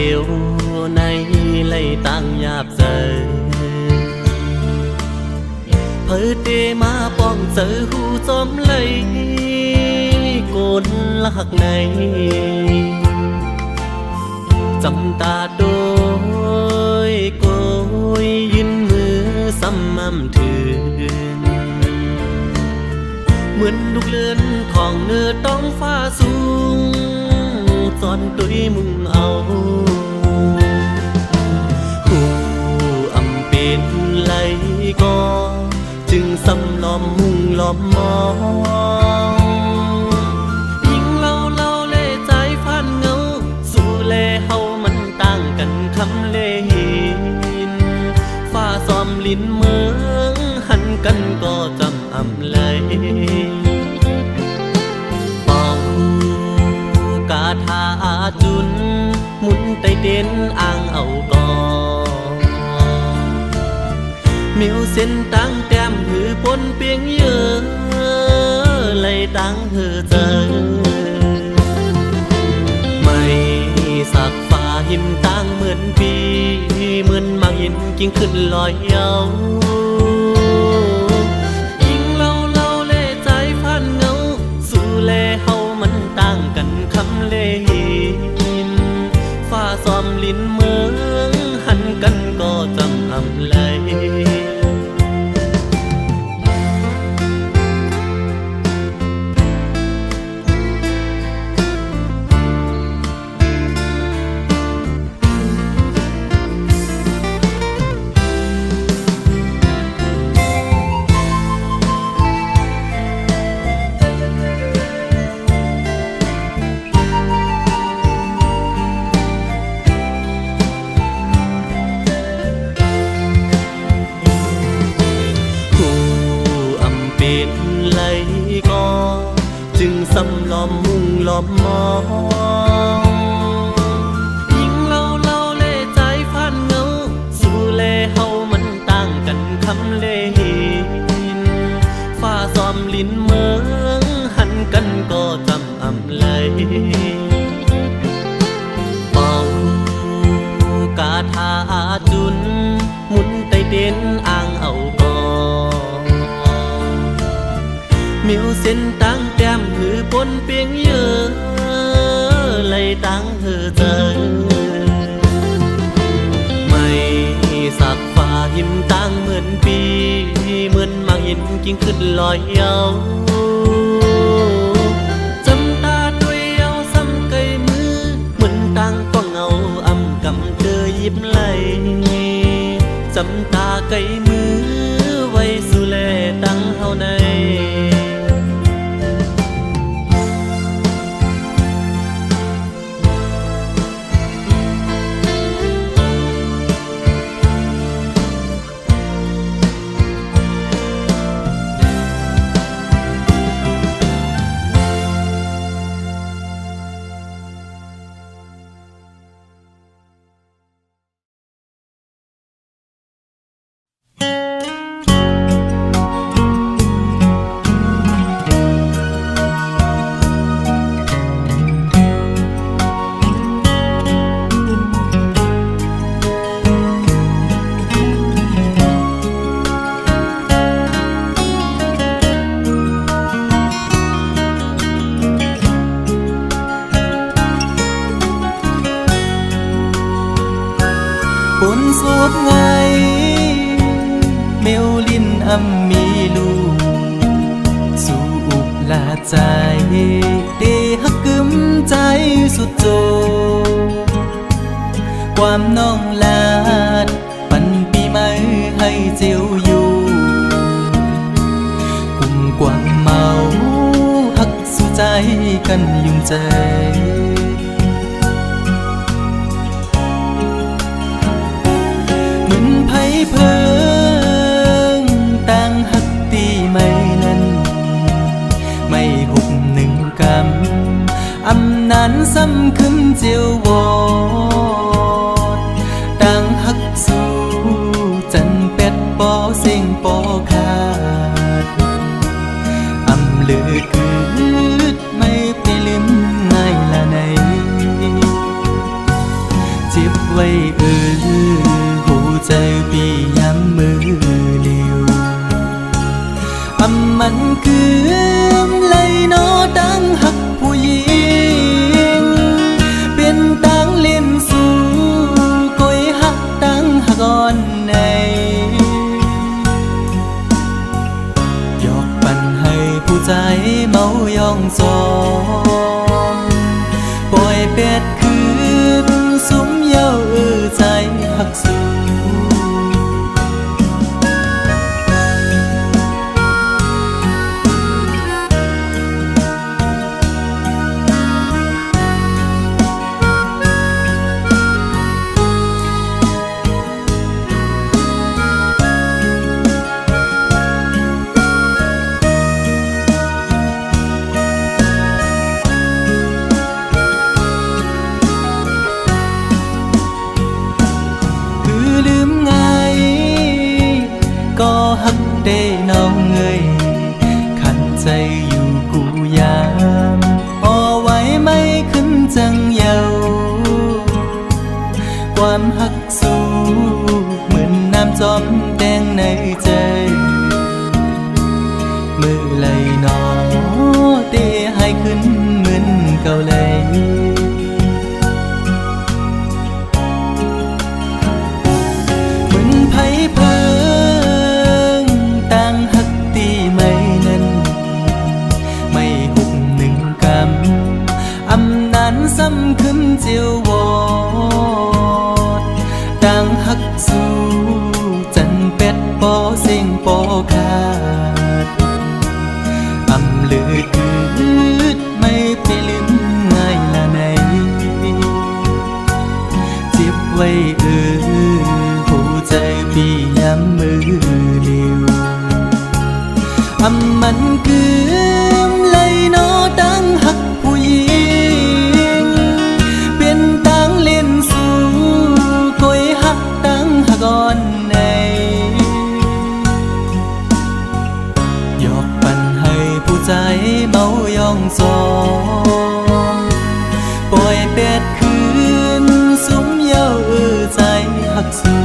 ยวในไล่ตั้งหยาบเจอเพิดเดมาป้องเจอหูจอมเลยกนลักในจำตาโดยโกยยืนมือซ้ำมั่มถึงเหมือนลูกเลื่อนของเนื้อต้องฟ้าสูงจอนตุยมุงเอาหูอำเป็นไหลก็จึงซ้ำล้อมมุงล้อมมองยิ่งเล่าเล่ใจฟันเงาสู่เล่เฮามันต่างกันคำเล่หินฟ้าซ้อมลิ้นเมืองหันกันก็จำอำเลยเป่ากาทาจุนหมุนไตเด่นอ่างเอาก่อมิวเส้นตั้งแต้มหือปนเปียงเยอะเลยตั้งหือเจอไม่สักฟ้าหิมตั้งเหมือนปีเหมือนมังหินกิ่งขึ้นลอยเยายิ่งเล่าเล่ใจฟันเงาสู่เล่เฮามันต่างกันคำเล่หินฟ้าซ้อมลิ้นเมืองหันกันก็จำอำเลยจึงซ้ำล้อมมุงล้อมมองยิ่งเล่าเล่ใจฟันเงาสู่เล่เฮามันต่างกันคำเล่หินฟ้าซ้อมลิ้นเมืองหันกันก็จำอำเลยเป่ากาทาจุนหมุนไตเด่นอ่างเอาก่อมิวเส้นตั้งแต้มหือปนเปียงเยอะเลยตั้งหือเจอไม่สักฟ้าหิมตั้งเหมือนปีเหมือนมังหินกิ่งขึ้นลอยเยาจำตาด้วยเอาซ้ำไกลมือเหมือนตั้งก็เงาอำกำเจอยิ้มไหลจำตาไกลมือไว้สู่แลตั้งเฮาในปนสวบไงเมวลินอำมีลูกสู่อุบลาใจเดฮักกึมใจสุดโจความน้องลาดปันปีใหม่ให้เจียวอยู่กุ่มกวางเมาฮักสู่ใจกันยุ่งใจเพิ่งต่างหักตีไม่นั้นไม่หุบหนึ่งกำอำนั้นซ้ำขึ้นเจียววอดต่างหักสู่จันเป็ดปอเสียงปอขาดอำเลือคืดไม่ไปลืมง่ายละในจ จ็บไว้หูใจปีย้ำมือเลียวมันคือไหลนอดังหักผู้หญิงเป็นตังเล่นสู่ก้อยหักตังหักอ่อนในหยอกปันให้ผู้ใจเมายองจองปล่อยเป็ดคืนสุมเย้าใจหักสู่หักได้น้องเงยขันใจอยู่กูยามอ่อไว้ไม่ขึ้นจังเยาความหักสู้เหมือนน้ำจอมแดงในใจมือไหลนอเตะให้ขึ้นเหมือนเก่าเลยเหมือนไผ่เพอซ้ำขึ้นเจียววอดดังหักสู้จันเป็ดปอเสียงปอขาดลืดไม่ไปลืมง่ายละไหนเจ็บไว้หัวใจพี่ย้ำมือเดียวมันคือไหลนอดังหักผู้หญิงเป็นตังเล่นสู่ก้อยหักตังหักอ่อนในหยอกปันให้ผู้ใจเมายองจองปล่อยเป็ดคืนสุมเย้าใจหักสู่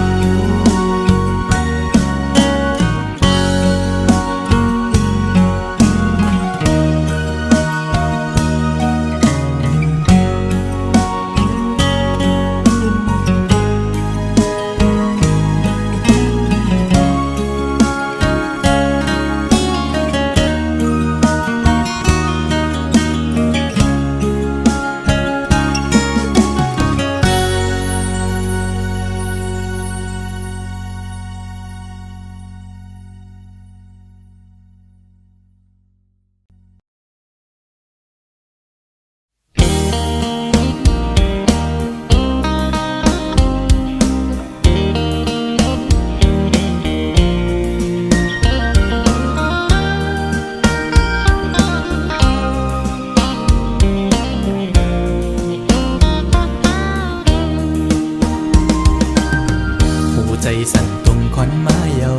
สั่นตรงคอนมาเยา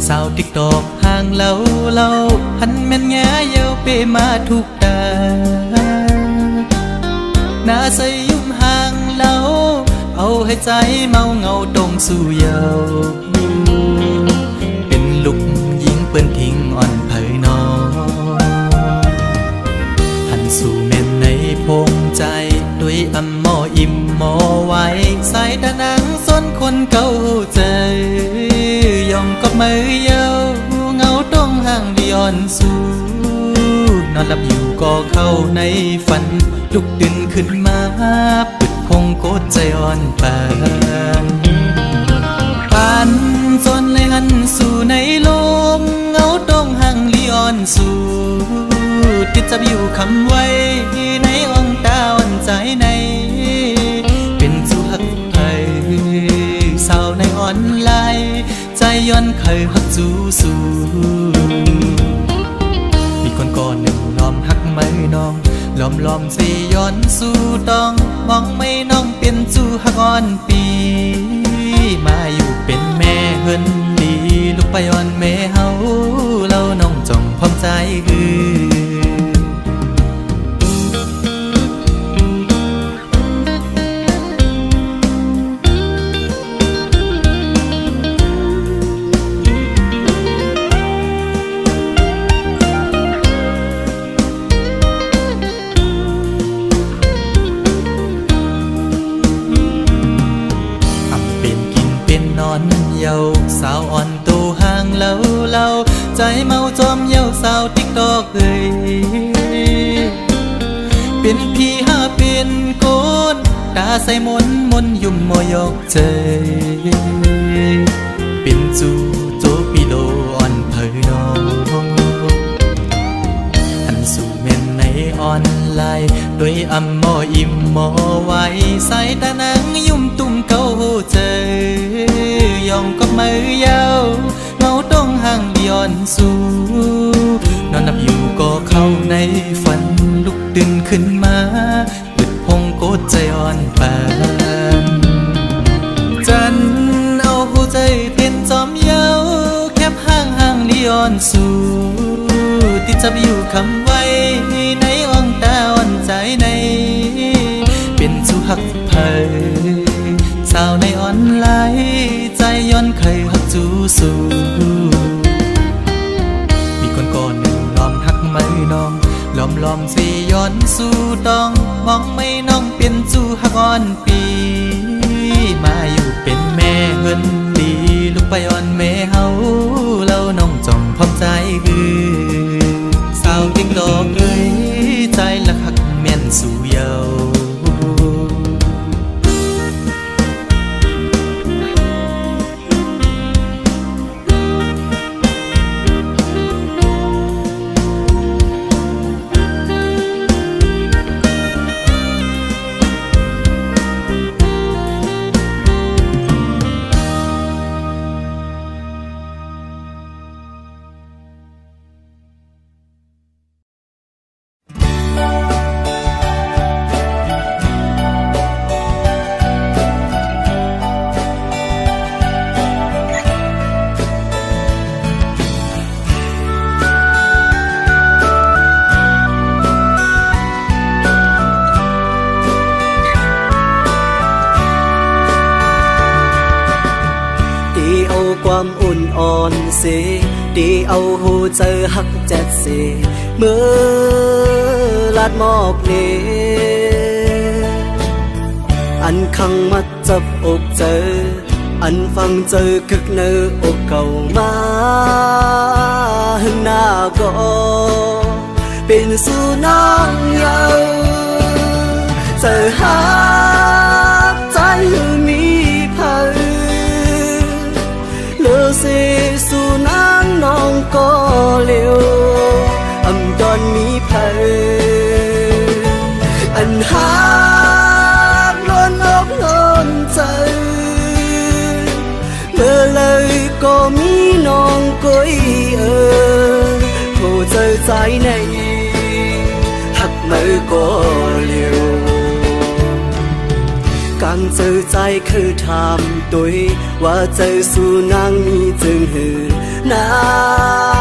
สาวติ๊กตอกห่างเล่าหันแม่นแง่เยาเปมาทุกตาหน้าใสยุ่มห่างเล่าเอาให้ใจเมาเงาตรงสู่เยาเป็นลูกยิงเปิ้นทิ้งอ่อนเผยนอหันสู่แม่นในพงใจด้วยอำมออิ่มมอไว้สายตานังส้นคนเก่าใจยองกับมือเยาเงาต้องห่างดิอ่อนสู่นอนหลับอยู่ก็เข้าในฝันลุกตื่นขึ้นมาปึดคงโกดใจอ่อนปานปันจนเลยหันสู่ในลมเงาต้องห่างดิอ่อนสู่ติดจับอยู่คำไว้ในอ่องตาอ่อนใจในเป็นสู่หักไทยสาวในออนไลน์ใจย้อนเคยหักจูสู่มีคนก่อนหนึ่งล้อมหักไม่น้องล้อมสิย้อนสู่ต้องมองไม่น้องเป็นจูหักอ่อนปีมาอยู่เป็นแม่เฮินดีลูกไปอ่อนแม่เฮาเราน้องจงพร้อมใจ เมาจอมเย้าสาวติ๊กตอกเอ้ยเป็นพี่หาเป็นโกนตาใส่มนยุ่มมอยอกใจเป็นจูโจปิโลอ่อนเผยน้องหันสู่เมนในออนไลน์ด้วยอำมออิ่มมอไว้สายตานังยุ่มตุ่มเก้าเจยองก็มือยาวเงาต้องห่างบิยอนสู่นอนนับอยู่ก็เข้าในฝันลุกตื่นขึ้นมาบึดพงโกดใจอ่อนปานจันเอาหัวใจเต้นจอมเย้าแคบห่างลีออนสู่ติดจับอยู่คำไว้ในอ่องตาอ่อนใจในเป็นสู่หักเผยสาวในออนไลน์ใจย้อนเคยหักจูสู่มีคนก่อนหนึ่งลอมหักไม่น้องล้อมสิย้อนสู่ต้องมองไม่น้องเป็นจู่หักอ่อนปีมาอยู่เป็นแม่เฮินดีลูกไปอ่อนแม่เฮาเล่าน้องจ้องพร้อมใจสาวติ๊กตอกเอ้ยใจละหักแม่นสู่เยาความอุ่นอ่อนเสดีเอาหูเจอหักแจ็ดเสเมื่อลาดหมอกเลอันขังมัดจับอกเจออันฟังเจอคึกเนื้ออกเก่ามาหึงหน้าก็เป็นสู่น้องเยาเจอหักใจมีภัยเสสู่นางน้องก็เร็วอำดอนมีเพลอันหากล้นอกล้นใจเมื่อเลยก็มีน้องก้อยผู้เจอใจในหักมือก็เร็วการเจอใจคือถามตัวว่าเจอสู่นางมีจึงหือนา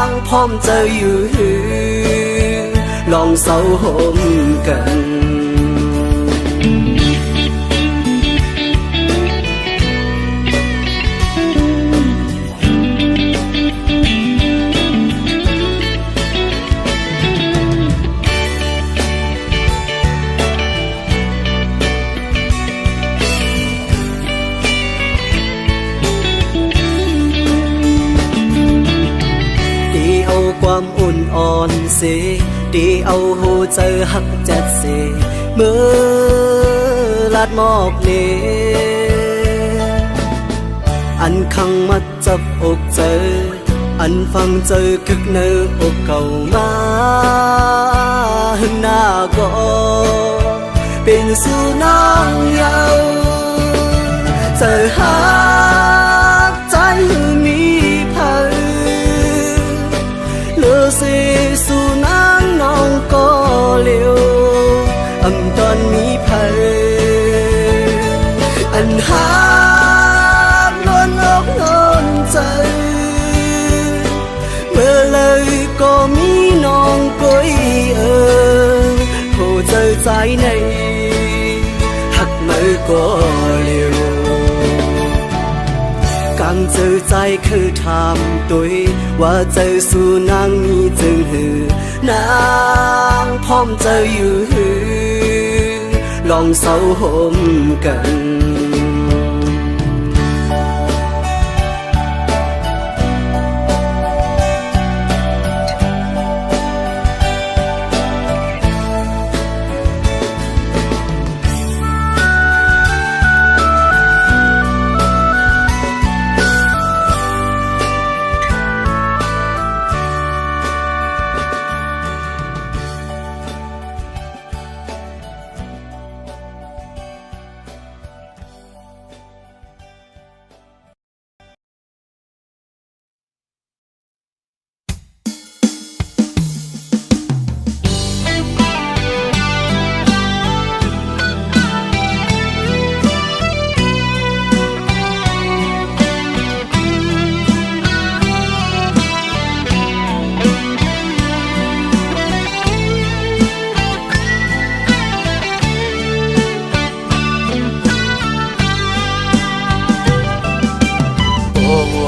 งพร้อมเจออยู่หือลองเศร้าห่มกันความอุ่นอ่อนเสดีเอาหูเจอหักแจ็ดเสเมื่อลาดหมอกเลอันขังมัดจับอกเจออันฟังเจอคึกเนื้ออกเก่ามาหึงหน้าก็เป็นสู่น้องเยาเจอหักใจมีภัยเสสู่นางน้องก็เร็วอำตอนมีภัยอันหากล้นอกล้นใจเมื่อเลยก็มีน้องก้อยผู้เจอใจในหักมือก็เร็วการเจอใจคือถามตัวว่าเจอสู่นางมีจึงหือนางพร้อมเจออยู่หือลองเศร้าห่มกัน เ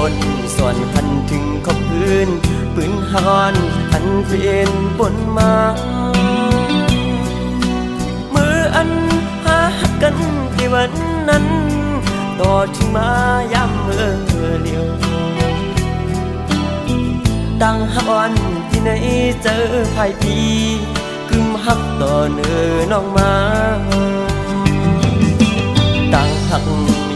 วนส่วนคันถึงขอบพื้นปืนฮอนอันเป็นบนมามืออันหากันที่วันนั้นต่อถึงมาย้ำเมื่อเลียวตั้งหักอ่อนที่ไหนเจอภายปีกึมหักต่อเนื้อน้องมาตั้งหัก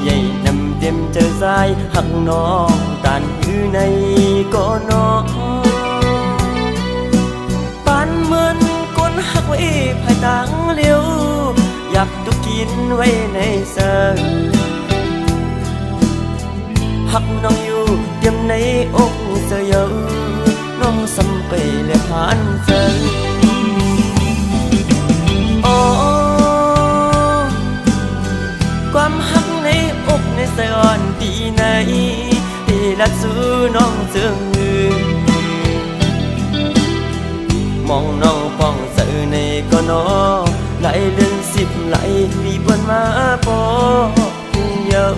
ใหญ่นำเต็มเจอสายหักน้องตานอยู่ในก็น้องปานเหมือนก้นหักไว้ภายต่างเลี้ยวอยากตุกกินไว้ในเสือหักน้องอยู่เตรียมในอกเสือเยอะน้องสัมไปและผ่านเสือความหักในอกในสยอนปีไหนที่รักสู้น้องเสื่องมองน้องป้องเสือในก็นอไหลเดือน10ไหลปีบนมาปอเยอะ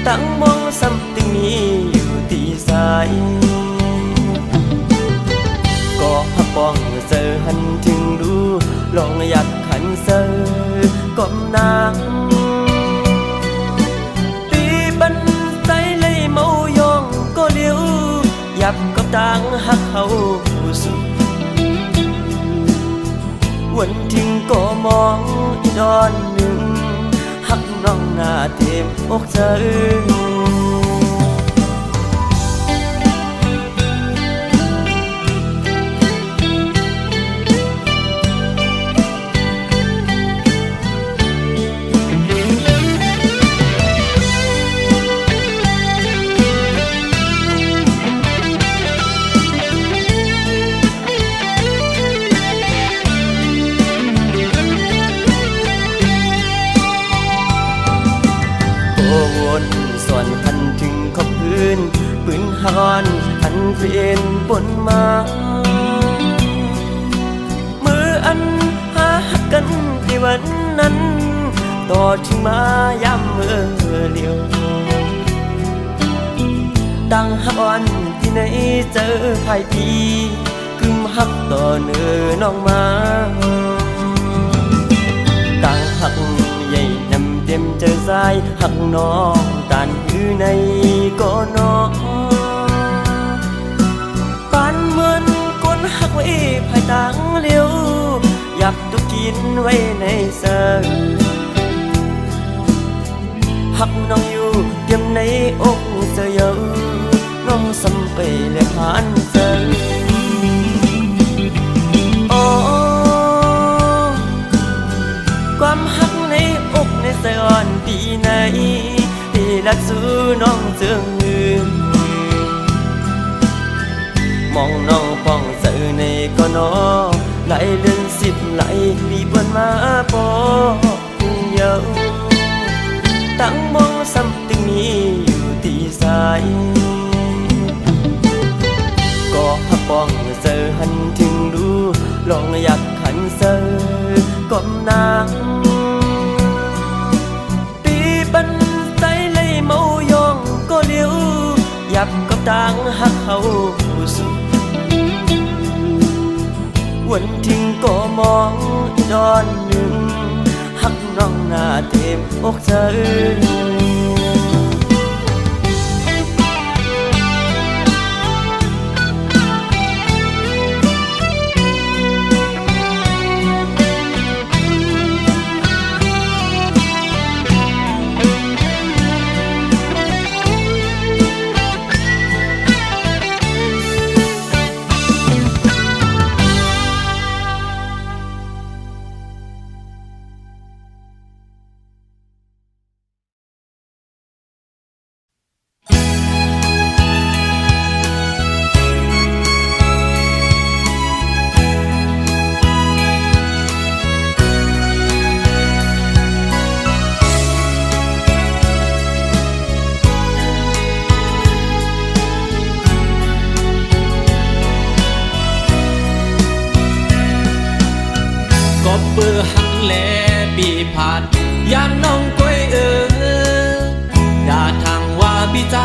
ตั้งมองซ้ำตึงนี้อยู่ตีสายก็หักป้องเสือหันถึงดูลองอยากขันเสือก้มนางตีบันใจเลยเมายองก็เลี้ยวยับก็ต่างหักเขาสุดวันทิ้งก็มองอีดอนหนึ่งหักน้องหน้าเต็มอกเธอส่วนคันถึงขอบพื้นปืนฮอนอันเป็นบนมามืออันหากันที่วันนั้นต่อถึงมาย้ำเมื่อเลียวตั้งหักอ่อนที่ไหนเจอภายปีกึมหักต่อเนื้อน้องมาตั้งหักใหญ่นำเต็มเจอสายหักน้องตานอยู่ในก็น้องปานเหมือนก้นหักไว้ภายต่างเลี้ยวอยากตุกกินไว้ในเสือหักน้องอยู่เตรียมในอกเสือเยอะน้องสัมไปและผ่านเสือความหักในอกในสยอนปีไหนที่รักสู้น้องเสื่องมองน้องป้องเสือในก็นอไหลเดือน10ไหลปีบนมาปอเยอะตั้งมองซ้ำตึงนี้อยู่ตีสายก็หักป้องเสือหันถึงดูลองอยากขันเสือก้มนางตีบันใจเลยเมายองก็เลี้ยวยับก็ต่างหักเขาสุดวันทิ้งก็มองอีดอนหนึ่งหักน้องหน้าเต็มอกเธอเบื่อหักแลปีผ่านยามน้องก้อยอย่าทางว่าพี่ใจ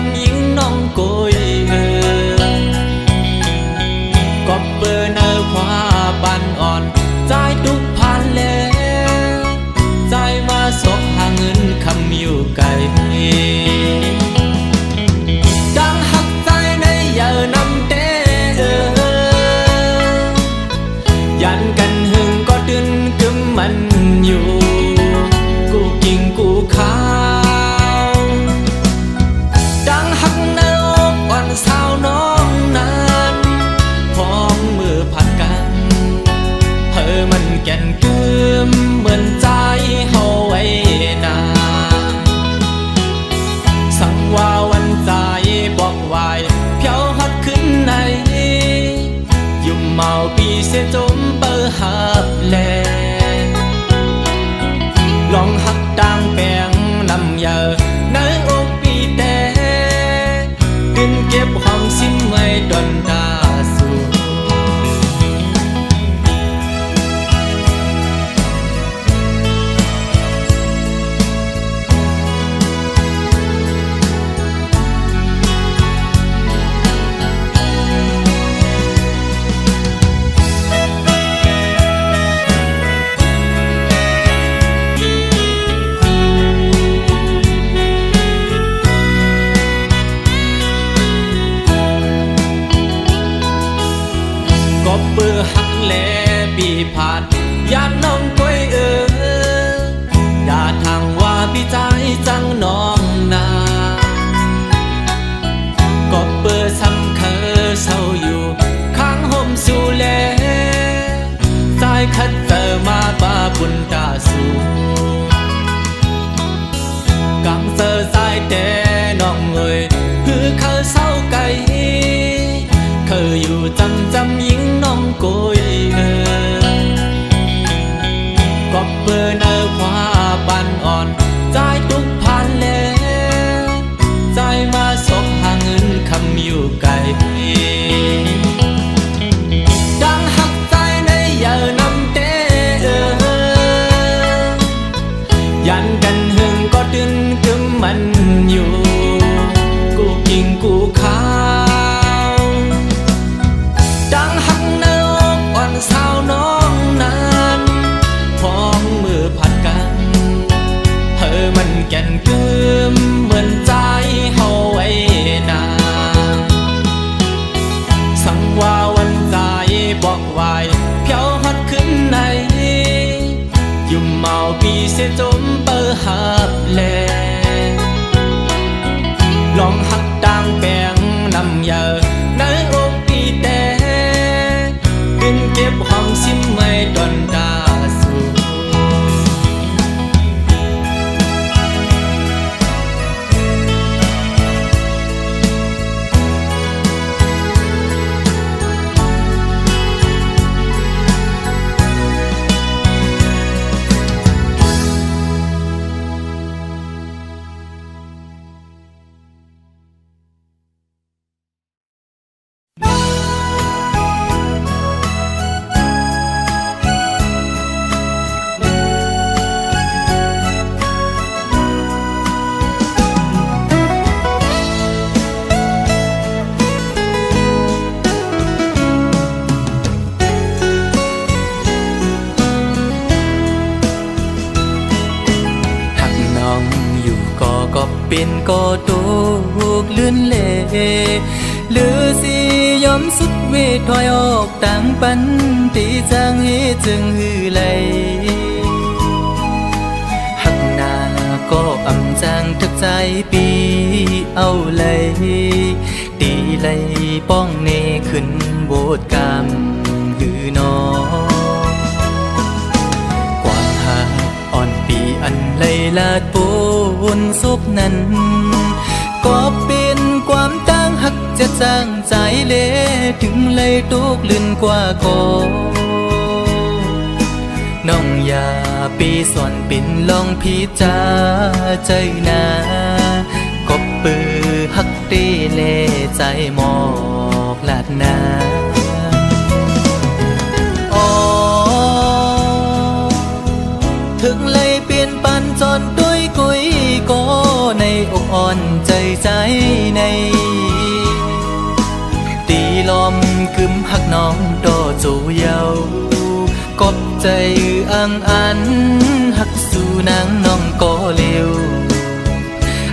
ำยิงน้องโกยก็เปิดเนอขวาปันอ่อนใจทุกพันแล้วใจมาสกหาเงินคำอยู่ไกลดังหักใจในเยอะน้ำเต้ยันกันหึงก็ดึนกึมมันอยู่กูกิ่งกูขาวดังหักในโลกวันสาวน้องนั้นพร้อมมือผัดกันเธอมันแก่นกึมเหมือนใจเฮาไว้นาสั่งว่าวันใจบอกไว้เพียวฮัดขึ้นในยุ่มเมาปีเสียจมเปิดหับแลลองหักดังแปงนำเยอะในอกปีแต่กินเก็บความสิ้นไว้ดนตาสู่ก็เปื้อหักแลปีผ่านยานน้องก้อยด่าทางว่าพี่ใจจังน้องนาก็เปื้อซ้ำเคอเศร้าอยู่ข้างห่มสู่แลใจคัดเจอมาป้าบุญตาสู่กังเจอใจแต่น้องเอ่ยคือเขาเศร้าไกลเคยอยู่จำยิงน้องโกยก็เปิดเนอขวาปันอ่อนใจทุกพันแล้วใจมาสกหาเงินคำอยู่ไกลดังหักใจในเยอะน้ำเต้ยันกันหึงก็ดึนกึมมันอยู่กูกิ่งกูขาวดังหักในโลกอ่อนสาวน้องนั้นพร้อมมือผัดกันเธอมันแก่นกึมเหมือนใจเฮาไว้นาสั่งว่าวันใจบอกไว้เพียวฮัดขึ้นในยุ่มเมาปีเสียจมเปิดหับแลลองหักดังแปงนำเยอะในอกปีแต่กินเก็บความสิ้นไม่ดนตาสู่เป็นก็ตกเลื่อนเล่หรือสิยอมสุดเวทถอยออกต่างปันตีจางให้จึงหือไหลหักหน้าก็อำจางทึกใจปีเอาเลยตีไหลป้องเนขึ้นโบดกามหือนออ่อนปีอันไหลลาดปูนศพนั้นก็เป็นความตั้งหักจะจางใจเละถึงเลยตุกลื่นกว่าก่อน้องอย่าปีสอนเป็นลองพิจาใจนาก็ปือหักตีเล่ใจหมอกลาดนาถึงเลยเปลี่ยนปันจนด้วยกุยก็ในอกอ่อนใจใน ตีลอมกึมหักน้องดอโจเยากบใจอังอันหักสู่นางน้องก็เร็ว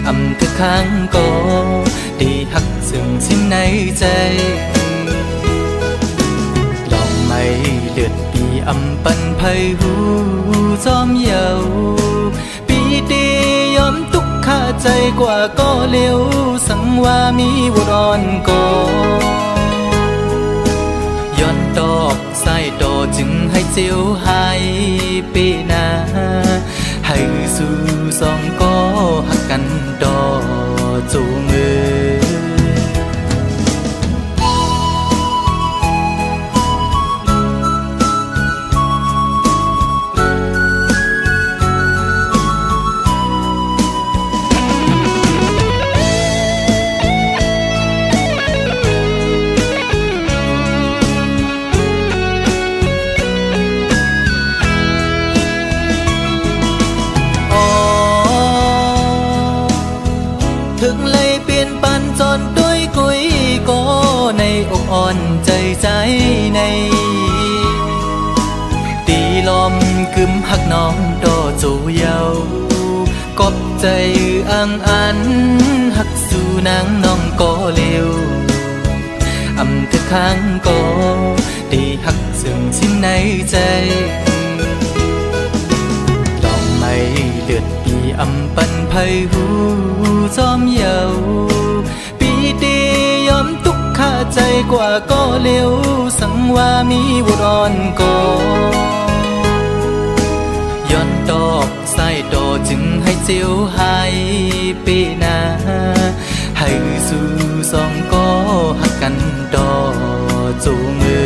อำคือข้างก็ได้หักซึ่งสิ้นในใจลองไม่เลือดปีอำปันไพหูจอมเยาปีดียอมทุกข้าใจกว่าก็เร็วสังว่ามีบุรอนก็ย้อนดอกใส่ดอจึงให้เจียวหายปีนาให้สู่สองก็หักกันดอจูมือถึงเลยเปลี่ยนปันจนด้วยกุยก็ในอกอ่อนใจใจในตีลอมกึมหักน้องดอโจเยากบใจอังอันหักสู่นางน้องก็เร็วอำคือข้างก็ได้หักซึ่งสิ้นในใจไม่เลือดปีอำปันไพหูจอมเยาปีดียอมทุกข้าใจกว่าก็เร็วสังว่ามีบุรอนก็ย้อนดอกใส่ดอจึงให้เจียวหายปีนาให้สู่สองก็หักกันดอจูมือ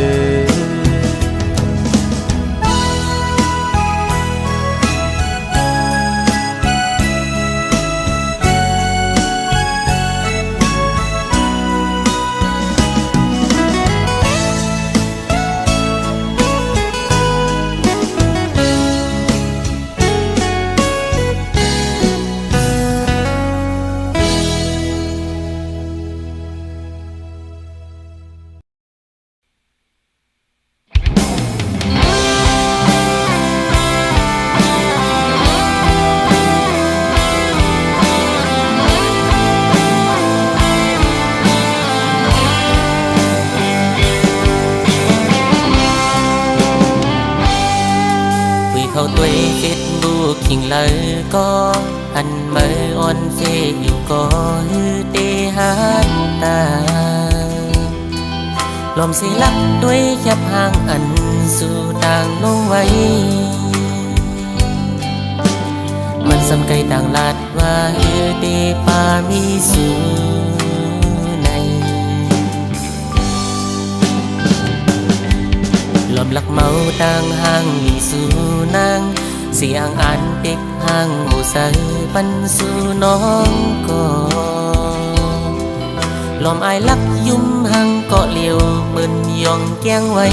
เขาตัวเฟซบุ๊กขิงเลยก็อันเมื่อออนเฟซอยู่ก็ฮือเตหันตาลมสิลักด้วยแคบห่างอันสู่ต่างลงไว้มันสำไกต่างลาดว่าฮือเตปามีสู่ในลมลักเมาต่างห่างมีสู่นางเสียงอันเด็กห่างหมู่ใส่ปันสู่น้องก็ลมอายลักยุ่มห่างเกาะเลียวเบิ่นยองแก้งไว้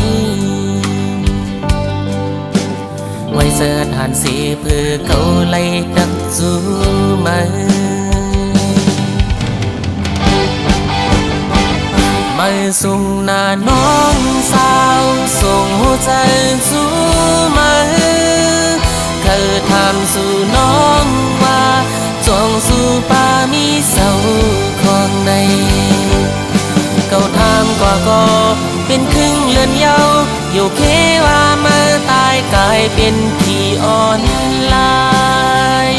เสิร์ฐานสีเพื่อเขาไล่ดักสู่มาไม่ส่งหน้าน้องสาวส่งหัวใจสู่มาเคยถามสู่น้องว่าจงสู่ป่ามีเสาของในเขาถามก็เป็นครึ่งเลือนเยาอยู่เคว่ามาตายกลายเป็นพี่อ่อนลาย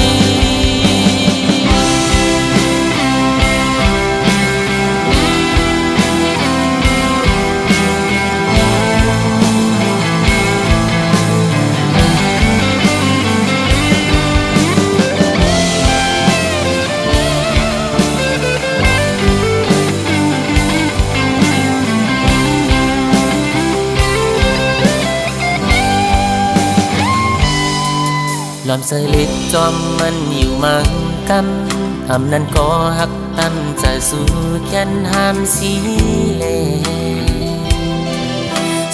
ลอมเสลิดจอมมันอยู่มังกำทำนั้นก็หักตั้นจะสู่แค้นห้ามสีเล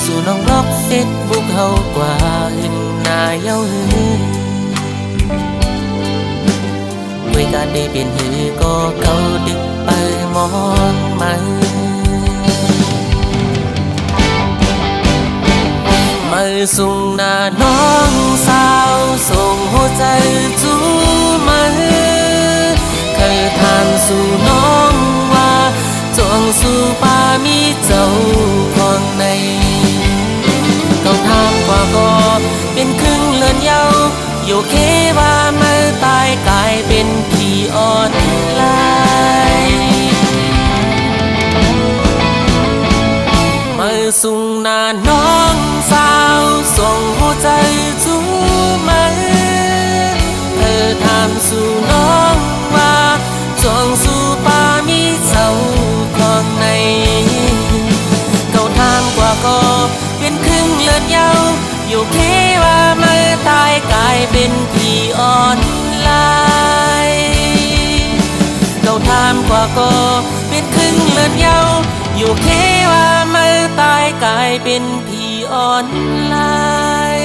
สู่น้องบล็อกเฟซบุ๊กเฮากว่าหึงหน้าเย้าหือคุยกันได้เป็นหือก็เก่าดึก ไปมองไหมมาส่งหน้าน้องสาวส่งหัวใจจูมาเคยถามสู่น้องว่าจวงสู่ป่ามีเจ้าของในต้องถามกว่าก็เป็นครึ่งเลือนเยาอยู่เคว่าเมื่อตายกลายเป็นผีอ่อนลายมาส่งหน้าน้องสาวส่งหัวใจจูมาเธอถามสู่น้องว่าจวงสู่ป่ามีเจ้าของในเขาถามกว่าก็เป็นครึ่งเลือนเยาอยู่เคว่าเมื่อตายกลายเป็นผีอ่อนลายเขาถามกว่าก็เป็นครึ่งเลือนเยาอยู่เคว่าเมื่อตายกลายเป็นผีอ่อนลาย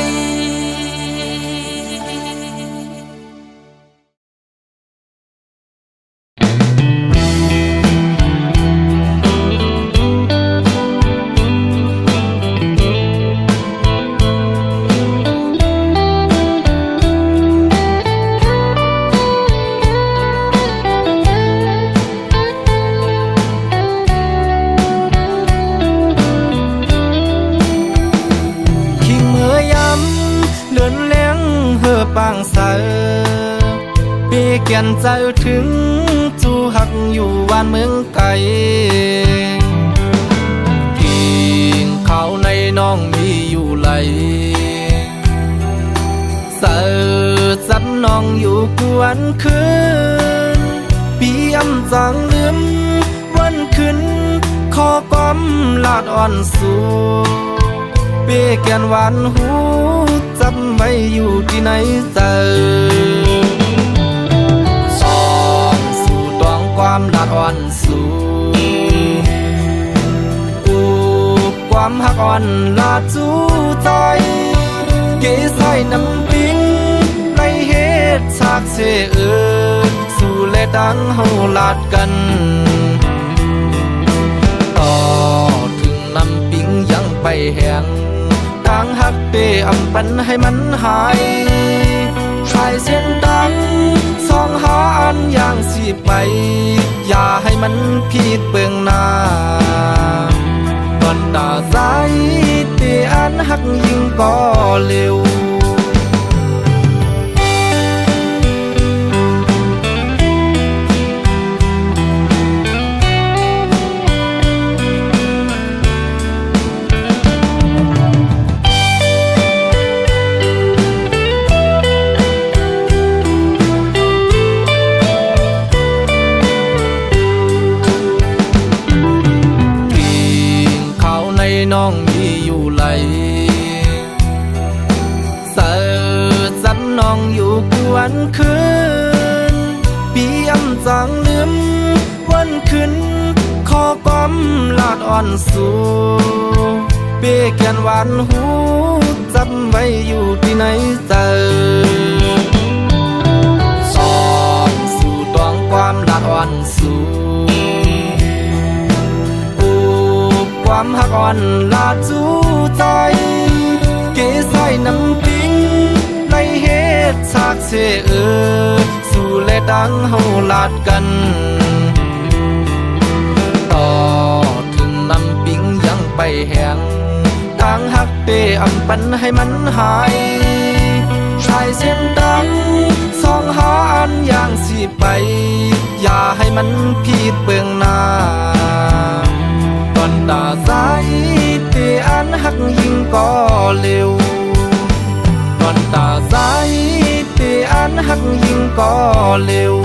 ปางใสปีเกียนใจถึงจูหักอยู่บ้านเมืองไกลกินข้าวในน้องมีอยู่ไหลเสิร์จับน้องอยู่กวนคืนปีอำจังลืมวันคืนขอก้อมลาดอ่อนสู่เปีเกียนหวานหูจำไว้อยู่ที่ไหนเจอสองสู่ตองความลาดอ่อนสู่ความหักอ่อนลาดจูใจเกยใส่น้ำปิงในเหตุฉากเสเอิญสู่เลดังเฮาลาดกันต่อถึงน้ำปิงยังไปแห้งทางหักเปอำปันให้มันหายชายเส้นดังสองหาอันอย่างสิไปอย่าให้มันผิดเบื้องหน้าตอนตาสายเตอันหักยิ่งก็เร็วน้องมีอยู่ไหลเสิร์จับน้องอยู่กวนคืนปีอำจังลืมวันคืนขอก้อมลาดอ่อนสู่เปีเกียนหวานหูจำไว้อยู่ที่ไหนเจอสองสู่ตองความลาดอ่อนสู่ความหักอ่อนลาดจูใจเกยใส่น้ำปิงในเหตุฉากเสเอิญสู่เลดังเฮาลาดกันต่อถึงน้ำปิงยังไปแห้งทางหักเปอำปันให้มันหายชายเส้นดังสองหาอันอย่างสิไปอย่าให้มันผิดเบื้องหน้าตอนตาสายเตอันหักยิ่งก็เร็วตอนตาสายเตอันหักยิ่งก็เร็ว